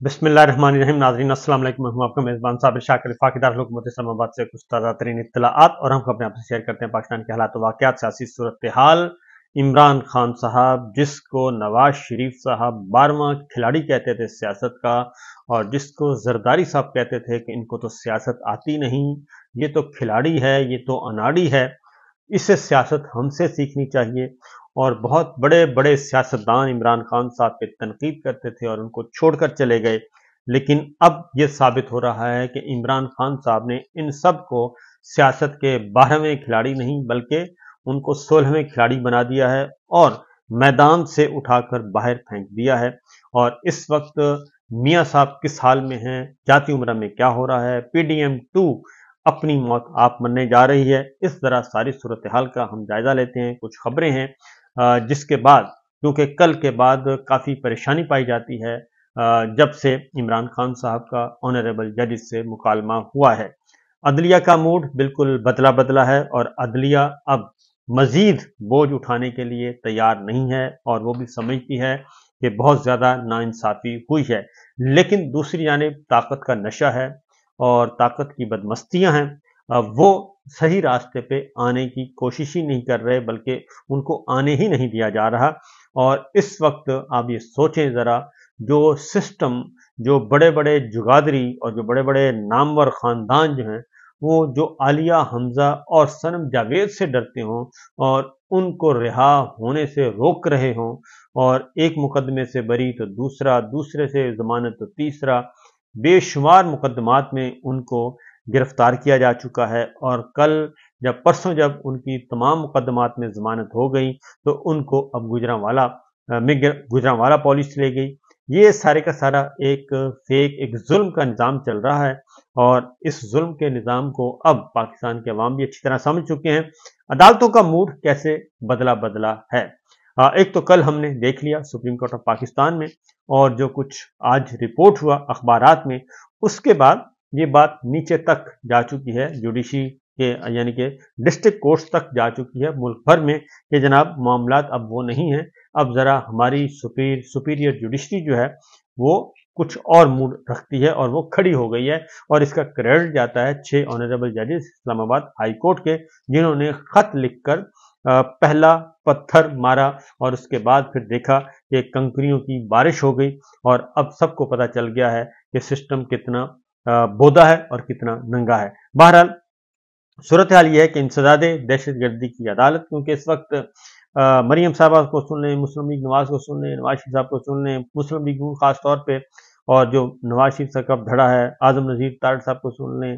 बिस्मिल्लाहिर्रहमानिर्रहीम। नाज़रीन अस्सलाम वालेकुम। मैं हूं आपका मेज़बान साबिर शाकिर वफाकी दारुल हुकूमत इस्लामाबाद से कुछ ताज़ा तरीन इत्तलाआत और हम अपने आपसे शेयर करते हैं पाकिस्तान के हालात वाक़यात, सियासी सूरत हाल। इमरान खान साहब, जिसको नवाज शरीफ साहब 12वां खिलाड़ी कहते थे सियासत का, और जिसको जरदारी साहब कहते थे कि इनको तो सियासत आती नहीं, ये तो खिलाड़ी है, ये तो अनाड़ी है, इससे सियासत हमसे सीखनी चाहिए। और बहुत बड़े बड़े सियासतदान इमरान खान साहब पे तनकीद करते थे और उनको छोड़कर चले गए। लेकिन अब यह साबित हो रहा है कि इमरान खान साहब ने इन सब को सियासत के 12वें खिलाड़ी नहीं बल्कि उनको 16वें खिलाड़ी बना दिया है और मैदान से उठाकर बाहर फेंक दिया है। और इस वक्त मियाँ साहब किस हाल में हैं, जाती उम्र में क्या हो रहा है, पीडीएम 2 अपनी मौत आप मरने जा रही है, इस तरह सारी सूरत हाल का हम जायजा लेते हैं। कुछ खबरें हैं जिसके बाद, क्योंकि कल के बाद काफ़ी परेशानी पाई जाती है जब से इमरान खान साहब का ऑनरेबल जजेस से मुकालमा हुआ है। अदलिया का मूड बिल्कुल बदला बदला है और अदलिया अब मजीद बोझ उठाने के लिए तैयार नहीं है और वो भी समझती है कि बहुत ज़्यादा नाइंसाफ़ी हुई है। लेकिन दूसरी जानिब ताकत का नशा है और ताकत की बदमस्तियां हैं। वो सही रास्ते पे आने की कोशिश ही नहीं कर रहे, बल्कि उनको आने ही नहीं दिया जा रहा। और इस वक्त आप ये सोचें ज़रा, जो सिस्टम, जो बड़े बड़े जुगादरी और जो बड़े बड़े नामवर ख़ानदान जो हैं, वो जो आलिया हमज़ा और सनम जावेद से डरते हों और उनको रिहा होने से रोक रहे हों, और एक मुकदमे से बरी तो दूसरा, दूसरे से ज़मानत तो तीसरा, बेशुमार मुकदमात में उनको गिरफ्तार किया जा चुका है। और कल जब परसों जब उनकी तमाम मुकदमात में ज़मानत हो गई तो उनको अब गुजरांवाला पुलिस ले गई। ये सारे का सारा एक फेक, एक जुल्म का निज़ाम चल रहा है और इस जुल्म के निज़ाम को अब पाकिस्तान के अवाम भी अच्छी तरह समझ चुके हैं। अदालतों का मूड कैसे बदला बदला है। एक तो कल हमने देख लिया सुप्रीम कोर्ट ऑफ पाकिस्तान में, और जो कुछ आज रिपोर्ट हुआ अखबारात में, उसके बाद ये बात नीचे तक जा चुकी है, जुडिशरी के यानी कि डिस्ट्रिक्ट कोर्ट्स तक जा चुकी है मुल्क भर में, कि जनाब मामलात अब वो नहीं है। अब ज़रा हमारी सुपीरियर जुडिशरी जो है वो कुछ और मूड रखती है और वो खड़ी हो गई है। और इसका क्रेडिट जाता है 6 ऑनरेबल जजेस इस्लामाबाद हाई कोर्ट के, जिन्होंने खत लिखकर पहला पत्थर मारा और उसके बाद फिर देखा कि कंकरियों की बारिश हो गई। और अब सबको पता चल गया है कि सिस्टम कितना बोदा है और कितना नंगा है। बहरहाल सूरत हाल यह है कि इंसदादे दहशतगर्दी की अदालत, क्योंकि इस वक्त मरियम साहबा को सुन लें, मुस्लिम लीग नवाज को सुन लें, नवाज शरीफ साहब को सुन लें, मुस्लिम लीग खास तौर पे, और जो नवाज शरीफ साहब का धड़ा है आजम नज़ीर तारड़ साहब को सुन लें,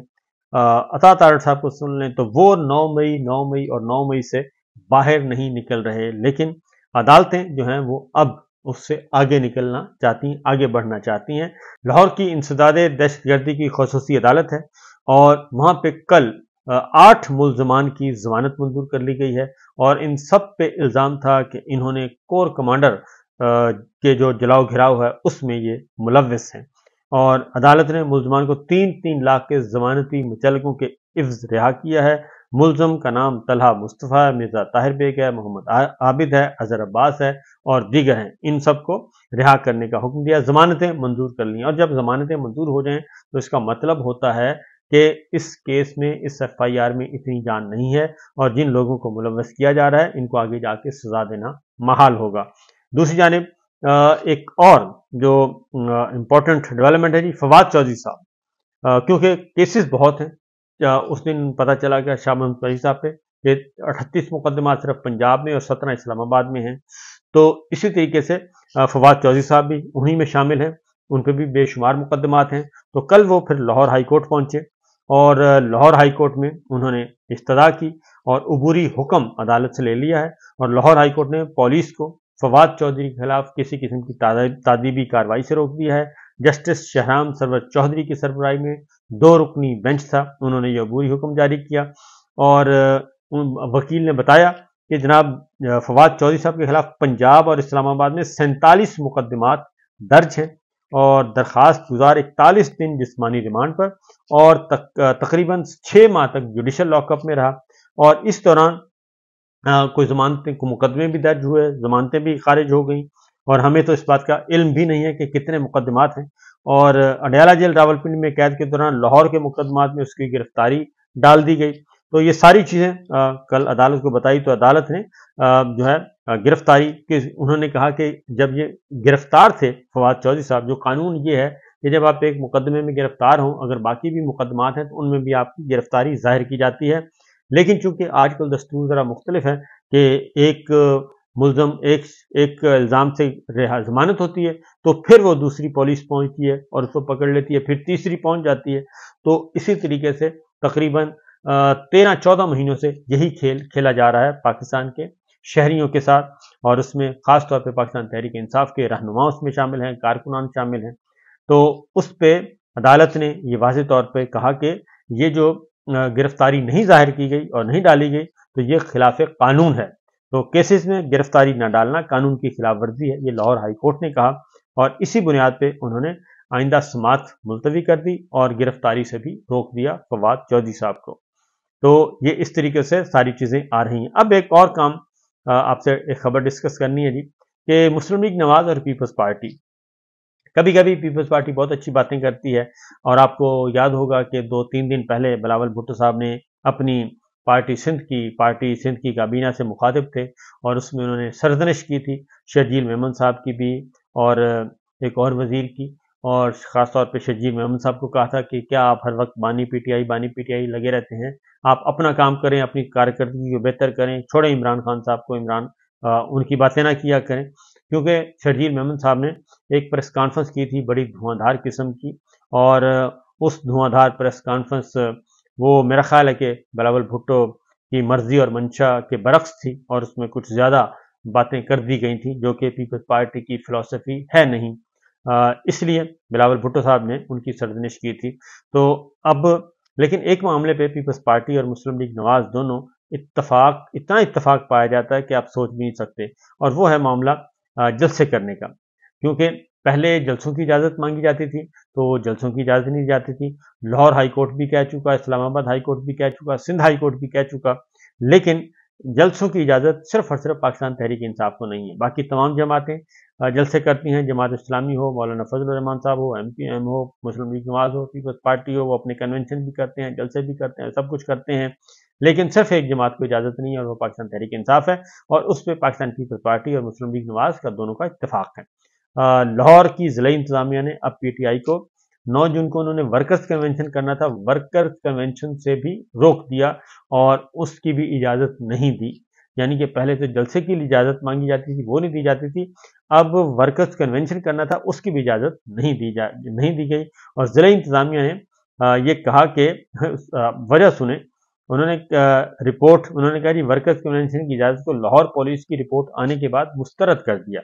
अता तारड़ साहब को सुन लें, तो वो 9 मई और 9 मई से बाहर नहीं निकल रहे। लेकिन अदालतें जो हैं वो अब उससे आगे निकलना चाहती हैं, आगे बढ़ना चाहती हैं। लाहौर की इंसदादे दहशतगर्दी की खुसूसी अदालत है और वहाँ पे कल 8 मुल्ज़मान की जमानत मंजूर कर ली गई है। और इन सब पे इल्ज़ाम था कि इन्होंने कोर कमांडर के जो जलाओ घिराव है उसमें ये मुलव्विस हैं। और अदालत ने मुल्ज़मान को 3-3 लाख के जमानती मुचल्लकों के इव्ज़ रिहा किया है। मुल्ज़म का नाम तलहा मुस्तफ़ा, मिर्ज़ा ताहिर बेग है, मोहम्मद आबिद है, अजहर अब्बास है और दीगर हैं। इन सबको रिहा करने का हुक्म दिया, जमानतें मंजूर कर ली। और जब जमानतें मंजूर हो जाएं तो इसका मतलब होता है कि इस केस में, इस एफआईआर में इतनी जान नहीं है और जिन लोगों को मुलव्वस किया जा रहा है इनको आगे जाके सजा देना महाल होगा। दूसरी जानिब एक और जो इम्पोर्टेंट डेवलपमेंट है जी, फवाद चौधरी साहब, क्योंकि केसेस बहुत हैं। उस दिन पता चला कि शाह महमूद कुरैशी साहब पे 38 मुकदमा सिर्फ पंजाब में और 17 इस्लामाबाद में हैं। तो इसी तरीके से फवाद चौधरी साहब भी उन्हीं में शामिल हैं, उन पर भी बेशुमार मुकदमात हैं। तो कल वो फिर लाहौर हाई कोर्ट पहुंचे और लाहौर हाई कोर्ट में उन्होंने इस्तदा की और अबूरी हुक्म अदालत से ले लिया है। और लाहौर हाई कोर्ट ने पुलिस को फवाद चौधरी के खिलाफ किसी किस्म की तादीबी कार्रवाई से रोक दिया है। जस्टिस शहराम सरवर चौधरी की सरबराही में 2 रुकनी बेंच था, उन्होंने ये अबूरी हुक्म जारी किया। और वकील ने बताया कि जनाब फवाद चौधरी साहब के खिलाफ पंजाब और इस्लामाबाद में 47 मुकदमात दर्ज हैं और दरखास्त गुजार 41 दिन जिस्मानी रिमांड पर और तकरीबन 6 माह तक जुडिशल लॉकअप में रहा। और इस दौरान कोई जमानतें, मुकदमे भी दर्ज हुए, जमानतें भी खारिज हो गई और हमें तो इस बात का इल्म भी नहीं है कि कितने मुकदमात हैं। اور अडयाला जेल रावलपिंडी में कैद के दौरान लाहौर के मुकदमात में उसकी गिरफ्तारी डाल दी गई। तो ये सारी चीज़ें कल अदालत को बताई, तो अदालत ने जो है गिरफ्तारी के, उन्होंने कहा कि जब ये गिरफ्तार थे फवाद चौधरी साहब, जो कानून ये है कि जब आप एक मुकदमे में गिरफ्तार हों, अगर बाकी भी मुकदमात हैं तो उनमें भी आपकी गिरफ्तारी जाहिर की जाती है। लेकिन चूंकि आजकल दस्तूर ज़रा मुख्तलिफ है कि एक मुलजम एक इल्ज़ाम से जमानत होती है, तो फिर वो दूसरी पुलिस पहुंचती है और उसको पकड़ लेती है, फिर तीसरी पहुंच जाती है। तो इसी तरीके से तकरीबन 13-14 महीनों से यही खेल खेला जा रहा है पाकिस्तान के शहरियों के साथ, और उसमें ख़ास तौर पे पाकिस्तान तहरीक इंसाफ के रहनुमा उसमें शामिल हैं, कारकुनान शामिल हैं। तो उस पे अदालत ने ये वाज़ेह तौर पे कहा कि ये जो गिरफ्तारी नहीं जाहिर की गई और नहीं डाली गई, तो ये खिलाफ कानून है। तो केसेस में गिरफ्तारी न डालना कानून की खिलाफ वर्जी है, ये लाहौर हाई कोर्ट ने कहा, और इसी बुनियाद पे उन्होंने आइंदा समात मुलतवी कर दी और गिरफ्तारी से भी रोक दिया फवाद चौधरी साहब को। तो ये इस तरीके से सारी चीज़ें आ रही हैं। अब एक और काम आपसे एक खबर डिस्कस करनी है जी, कि मुस्लिम लीग नवाज और पीपल्स पार्टी, कभी कभी पीपल्स पार्टी बहुत अच्छी बातें करती है, और आपको याद होगा कि 2-3 दिन पहले बिलावल भुट्टो साहब ने अपनी पार्टी सिंध की काबीना से मुखातिब थे, और उसमें उन्होंने सरजनिश की थी शर्जील मेमन साहब की भी, और एक और वजीर की, और ख़ास तौर पे शर्जील मेमन साहब को कहा था कि क्या आप हर वक्त बानी पीटीआई लगे रहते हैं, आप अपना काम करें, अपनी कारकर्दगी को बेहतर करें, छोड़ें इमरान खान साहब को, उनकी बातें ना किया करें। क्योंकि शर्जील मेमन साहब ने एक प्रेस कॉन्फ्रेंस की थी बड़ी धुआंधार किस्म की, और उस धुआंधार प्रेस कॉन्फ्रेंस वो मेरा ख्याल है कि बिलावल भुट्टो की मर्जी और मंशा के बरक्स थी, और उसमें कुछ ज़्यादा बातें कर दी गई थी जो कि पीपल्स पार्टी की फ़िलॉसफ़ी है नहीं। इसलिए बिलावल भुट्टो साहब ने उनकी सरजनिश की थी। तो अब लेकिन एक मामले पे पीपल्स पार्टी और मुस्लिम लीग नवाज दोनों इतना इत्तफाक पाया जाता है कि आप सोच भी नहीं सकते, और वो है मामला जलसे करने का। क्योंकि पहले जलसों की इजाज़त मांगी जाती थी, तो जलसों की इजाज़त नहीं दी जाती थी। लाहौर हाई कोर्ट भी कह चुका, इस्लामाबाद हाई कोर्ट भी कह चुका, सिंध हाई कोर्ट भी कह चुका, लेकिन जलसों की इजाज़त सिर्फ और सिर्फ पाकिस्तान तहरीक इंसाफ को नहीं है। बाकी तमाम जमातें जलसे करती हैं, जमात इस्लामी हो, मौलाना फजल रहमान साहब हो, MPM हो, मुस्लिम लीग नवाज हो, पीपल्स पार्टी हो, वो अपने कन्वेंशन भी करते हैं, जलसे भी करते हैं, सब कुछ करते हैं, लेकिन सिर्फ एक जमात को इजाज़त नहीं है, और वो पाकिस्तान तहरीक इंसाफ है, और उस पर पाकिस्तान पीपल्स पार्टी और मुस्लिम लीग नवाज का दोनों का इत्तेफाक है। लाहौर की ज़िला इंतज़ामिया ने अब PTI को 9 जून को उन्होंने वर्कर्स कन्वेंशन करना था, वर्कर्स कन्वेंशन से भी रोक दिया, और उसकी भी इजाज़त नहीं दी। यानी कि पहले तो जलसे की इजाज़त मांगी जाती थी, वो नहीं दी जाती थी, अब वर्कर्स कन्वेंशन करना था, उसकी भी इजाज़त नहीं दी गई। और ज़िला इंतज़ामिया ने ये कहा कि वजह सुने, उन्होंने कहा जी वर्कर्स कन्वेंशन की इजाज़त को लाहौर पुलिस की रिपोर्ट आने के बाद मुस्तरद कर दिया,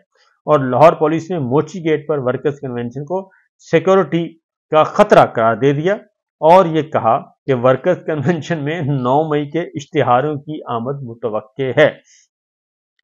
और लाहौर पुलिस ने मोची गेट पर वर्कर्स कन्वेंशन को सिक्योरिटी का खतरा करार दे दिया, और ये कहा कि वर्कर्स कन्वेंशन में 9 मई के इश्तिहारों की आमद मुतवक्के है।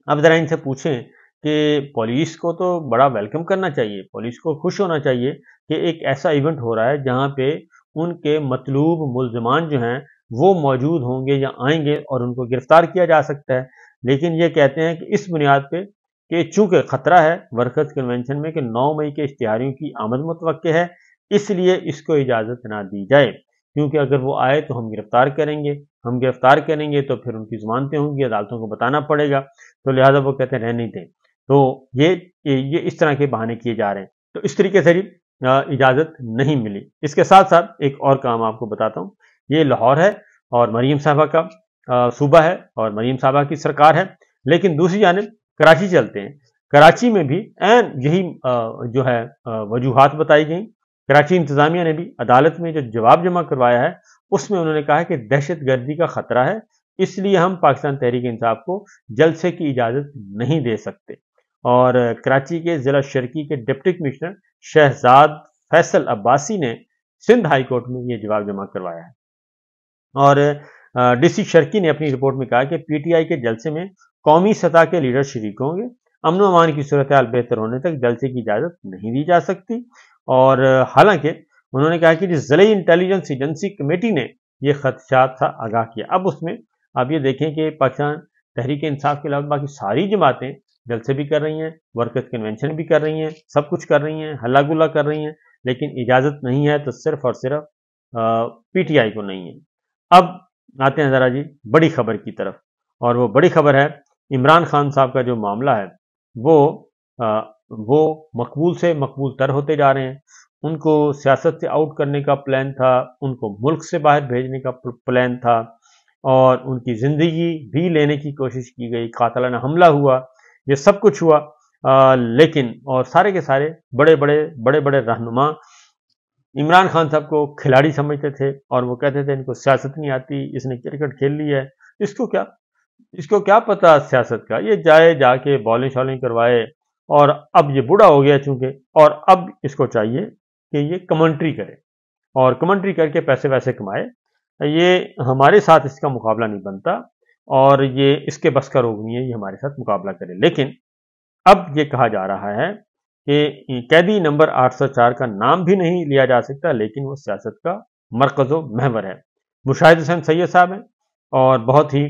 अब ज़रा इनसे पूछें कि पुलिस को तो बड़ा वेलकम करना चाहिए, पुलिस को खुश होना चाहिए कि एक ऐसा इवेंट हो रहा है जहाँ पे उनके मतलूब मुल्ज़मान जो हैं वो मौजूद होंगे या आएंगे, और उनको गिरफ्तार किया जा सकता है। लेकिन ये कहते हैं कि इस बुनियाद पे कि चूंकि खतरा है वर्कर्स कन्वेंशन में कि 9 मई के इश्तिहारियों की आमद मुतवक्के है, इसलिए इसको इजाज़त ना दी जाए, क्योंकि अगर वो आए तो हम गिरफ्तार करेंगे तो फिर उनकी ज़मानतें होंगी, अदालतों को बताना पड़ेगा, तो लिहाजा वो कहते हैं रहने दें। तो ये इस तरह के बहाने किए जा रहे हैं, तो इस तरीके से इजाज़त नहीं मिली। इसके साथ साथ एक और काम आपको बताता हूँ, ये लाहौर है और मरीम साहबा का सूबा है, और मरीम साहबा की सरकार है, लेकिन दूसरी जानिब कराची चलते हैं। कराची में भी ऐन यही जो है वजूहात बताई गई। कराची इंतज़ामिया ने भी अदालत में जो जवाब जमा करवाया है, उसमें उन्होंने कहा है कि दहशत गर्दी का खतरा है, इसलिए हम पाकिस्तान तहरीक इंसाफ को जलसे की इजाज़त नहीं दे सकते। और कराची के ज़िला शर्की के डिप्टी कमिश्नर शहजाद फैसल अब्बासी ने सिंध हाई कोर्ट में ये जवाब जमा करवाया है, और DC शर्की ने अपनी रिपोर्ट में कहा कि PTI के जलसे में कौमी सतह के लीडर शरीक होंगे, अमन व अमान की सूरत हाल बेहतर होने तक जलसे की इजाज़त नहीं दी जा सकती। और हालांकि उन्होंने कहा कि जिस ज़िला इंटेलिजेंस एजेंसी कमेटी ने ये खदशात था आगाह किया, अब उसमें आप ये देखें कि पाकिस्तान तहरीक इंसाफ के अलावा बाकी सारी जमातें जलसे भी कर रही हैं, वर्कर्स कन्वेंशन भी कर रही हैं, सब कुछ कर रही हैं, हल्ला गुल्ला कर रही हैं, लेकिन इजाज़त नहीं है तो सिर्फ और सिर्फ पीटीआई को नहीं है। अब आते हैं ज़रा जी बड़ी खबर की तरफ, और वो बड़ी खबर है इमरान खान साहब का जो मामला है वो मकबूल से मकबूल तर होते जा रहे हैं। उनको सियासत से आउट करने का प्लान था, उनको मुल्क से बाहर भेजने का प्लान था, और उनकी ज़िंदगी भी लेने की कोशिश की गई, कातलाना हमला हुआ, ये सब कुछ हुआ। लेकिन और सारे के सारे बड़े बड़े रहनुमा इमरान खान साहब को खिलाड़ी समझते थे, और वो कहते थे इनको सियासत नहीं आती, इसने क्रिकेट खेल ली है, इसको क्या पता सियासत का, ये जाके बॉलिंग शॉलिंग करवाए, और अब ये बूढ़ा हो गया चूंकि, और अब इसको चाहिए कि ये कमेंट्री करे और कमेंट्री करके पैसे वैसे कमाए। ये हमारे साथ इसका मुकाबला नहीं बनता, और ये इसके बस का रोग नहीं है ये हमारे साथ मुकाबला करे। लेकिन अब ये कहा जा रहा है कि कैदी नंबर 804 का नाम भी नहीं लिया जा सकता, लेकिन वो सियासत का मरकज़ो महवर है। मुशाहिद हुसैन सैयद साहब हैं, और बहुत ही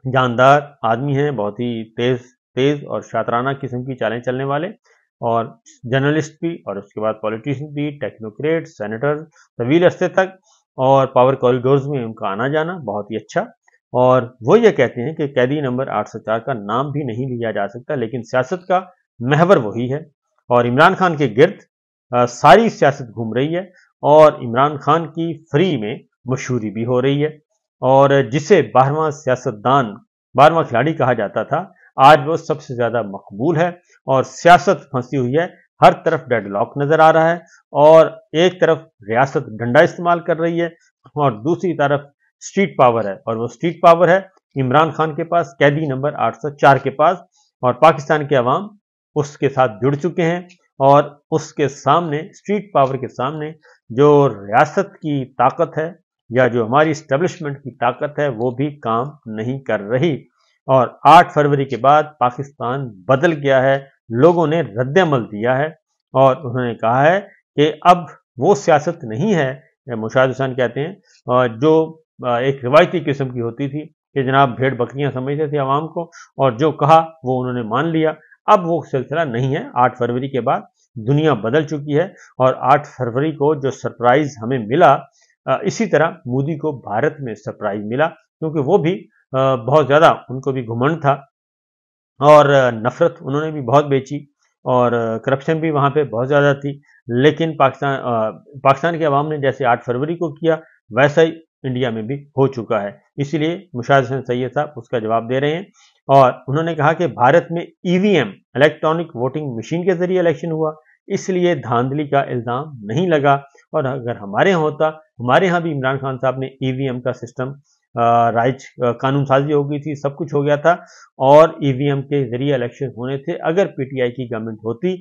जानदार आदमी हैं, बहुत ही तेज और शातराना किस्म की चालें चलने वाले, और जर्नलिस्ट भी, और उसके बाद पॉलिटिशियन भी, टेक्नोक्रेट, सेनेटर, तवील अरसे तक, और पावर कॉरिडोर्स में उनका आना जाना बहुत ही अच्छा। और वो ये कहते हैं कि कैदी नंबर 804 का नाम भी नहीं लिया जा सकता, लेकिन सियासत का महवर वही है, और इमरान खान के गिर्द सारी सियासत घूम रही है, और इमरान खान की फ्री में मशहूरी भी हो रही है। और जिसे 12वां खिलाड़ी कहा जाता था, आज वो सबसे ज्यादा मकबूल है, और सियासत फंसी हुई है, हर तरफ डेडलॉक नजर आ रहा है, और एक तरफ रियासत डंडा इस्तेमाल कर रही है, और दूसरी तरफ स्ट्रीट पावर है, और वो स्ट्रीट पावर है इमरान खान के पास, कैदी नंबर 804 के पास, और पाकिस्तान के अवाम उसके साथ जुड़ चुके हैं, और उसके सामने, स्ट्रीट पावर के सामने, जो रियासत की ताकत है या जो हमारी इस्टेब्लिशमेंट की ताकत है, वो भी काम नहीं कर रही। और 8 फरवरी के बाद पाकिस्तान बदल गया है, लोगों ने रद्द-ए-अमल दिया है, और उन्होंने कहा है कि अब वो सियासत नहीं है, मुशाहिद हुसैन कहते हैं, जो एक रिवायती किस्म की होती थी कि जनाब भेड़ बकरियां समझते थे आवाम को, और जो कहा वो उन्होंने मान लिया। अब वो सिलसिला नहीं है। 8 फरवरी के बाद दुनिया बदल चुकी है, और 8 फरवरी को जो सरप्राइज हमें मिला, इसी तरह मोदी को भारत में सरप्राइज मिला, क्योंकि वो भी बहुत ज्यादा, उनको भी घुमंड था, और नफरत उन्होंने भी बहुत बेची, और करप्शन भी वहां पे बहुत ज्यादा थी। लेकिन पाकिस्तान के अवाम ने जैसे 8 फरवरी को किया, वैसा ही इंडिया में भी हो चुका है। इसीलिए मुशाहिद हुसैन सैयद साहब उसका जवाब दे रहे हैं, और उन्होंने कहा कि भारत में ईवीएम, इलेक्ट्रॉनिक वोटिंग मशीन के जरिए इलेक्शन हुआ, इसलिए धांधली का इल्जाम नहीं लगा। और अगर हमारे यहाँ होता, हमारे यहाँ भी इमरान खान साहब ने ईवीएम का सिस्टम राइज कानून साजी हो गई थी, सब कुछ हो गया था, और ईवीएम के जरिए इलेक्शन होने थे अगर पीटीआई की गवर्नमेंट होती।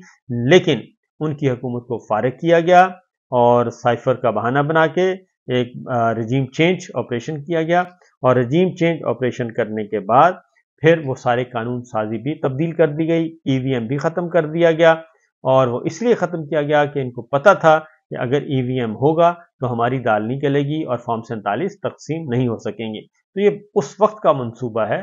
लेकिन उनकी हुकूमत को फारिग किया गया, और साइफर का बहाना बना के एक रजीम चेंज ऑपरेशन किया गया, और रजीम चेंज ऑपरेशन करने के बाद फिर वो सारे कानून साजी भी तब्दील कर दी गई, ईवीएम भी खत्म कर दिया गया। और वो इसलिए खत्म किया गया कि इनको पता था कि अगर ईवीएम होगा तो हमारी दाल नहीं गलेगी, और फॉर्म 47 तकसीम नहीं हो सकेंगे। तो ये उस वक्त का मंसूबा है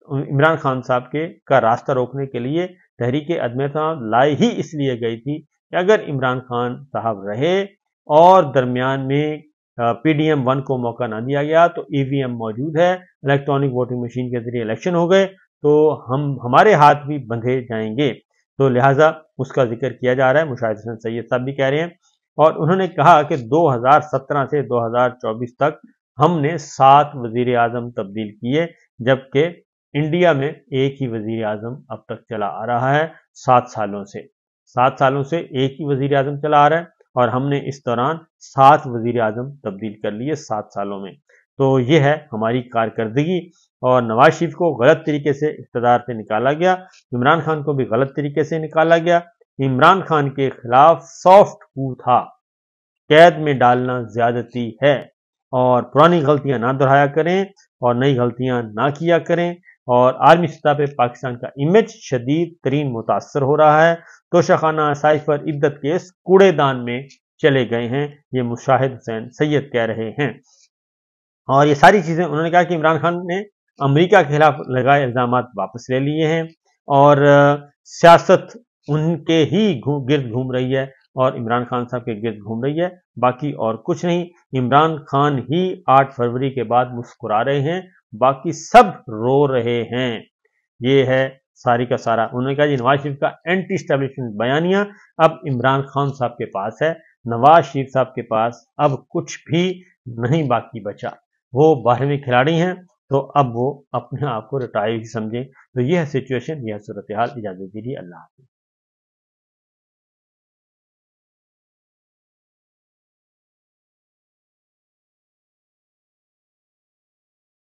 इमरान खान साहब के का रास्ता रोकने के लिए। तहरीक अदम लाई ही इसलिए गई थी कि अगर इमरान खान साहब रहे और दरमियान में पीडीएम 1 को मौका ना दिया गया, तो ईवीएम मौजूद है, इलेक्ट्रॉनिक वोटिंग मशीन के जरिए इलेक्शन हो गए, तो हमारे हाथ भी बंधे जाएंगे। तो लिहाजा उसका जिक्र किया जा रहा है, मुशाहिद हुसैन सैयद साहब भी कह रहे हैं। और उन्होंने कहा कि 2017 से 2024 तक हमने 7 वजीर आजम तब्दील किए, जबकि इंडिया में एक ही वजीर आजम अब तक चला आ रहा है 7 सालों से। 7 सालों से एक ही वजीर आजम चला आ रहा है, और हमने इस दौरान 7 वजीर आजम तब्दील कर लिए 7 सालों में। तो ये है हमारी कारकर्दगी। और नवाज शरीफ को गलत तरीके से इक़्तिदार से निकाला गया, इमरान खान को भी गलत तरीके से निकाला गया। इमरान खान के खिलाफ सॉफ्ट कू था, कैद में डालना ज्यादती है, और पुरानी गलतियां ना दोहराया करें, और नई गलतियां ना किया करें। और आर्मी सतह पे पाकिस्तान का इमेज शदीद तरीन मुतासर हो रहा है। तोशाखाना, साइफर, इद्दत केस कूड़ेदान में चले गए हैं, ये मुशाहिद हुसैन सैयद कह रहे हैं। और ये सारी चीजें उन्होंने कहा कि इमरान खान ने अमेरिका के खिलाफ लगाए इल्जाम वापस ले लिए हैं, और सियासत उनके ही गिर्द घूम रही है, اور عمران خان صاحب کے گرد گھوم رہی ہے، باقی اور کچھ نہیں۔ عمران خان ہی 8 فروری کے بعد مسکرا رہے ہیں، باقی سب رو رہے ہیں۔ یہ ہے ساری کا سارا۔ انہوں نے کہا جی نواز شریف کا اینٹی اسٹیبلشمنٹ بیانیہ اب عمران خان صاحب کے پاس ہے، نواز شریف صاحب کے پاس اب کچھ بھی نہیں باقی بچا۔ وہ 12ویں کھلاڑی ہیں تو اب وہ اپنے آپ کو ریٹائر ہی سمجھیں۔ تو یہ ہے سچویشن، یہ ہے صورتحال۔ اجازت دیجیے، اللہ حافظ۔